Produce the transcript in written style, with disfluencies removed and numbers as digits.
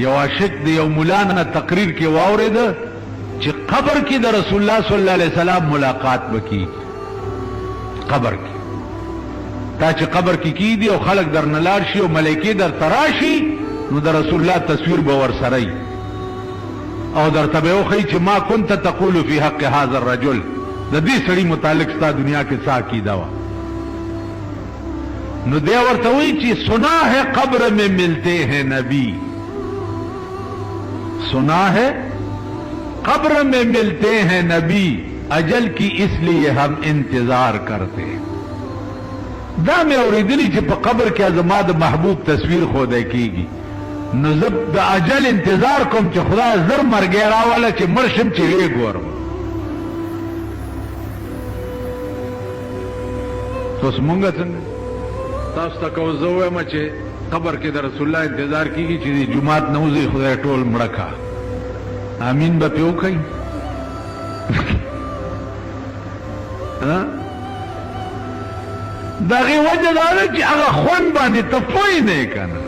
You عاشق د you مولانا تقریر کې واورید چې قبر کې د رسول الله صلی الله علیه وسلم ملاقات وکي. قبر کې تا چې قبر کې کیدی او خلق در نلار شي او ملائکه در تراشي نو د رسول الله تصویر به ور سره او در تبعو خی چې ما كنت تقول فی حق هذا الرجل د دې سړي متعلق ستا دنیا کې څه عقیده وا. نو دی ورته وی چې سنا ہے قبر میں ملتے ہیں نبی, سنا ہے قبر میں ملتے ہیں نبی, اجل کی اس لیے ہم انتظار کرتے ہیں. دا میں اوریدلی چې په قبر کې زما د محبوب تصویر خوده کیږي نو زه د اجل انتظار کوم چې خدای زر مرګ راواله چې مرشم چې وی ګورم. تاسو مونږ څنګه تاسو ته کو زه وایم چې قبر کې د رسول الله انتظار کیږي چې جمعات نوځي خدای ټول مړکا امین به پیو کوي. دغه وجه دا چې هغه خون باندې ته پوه نه کنه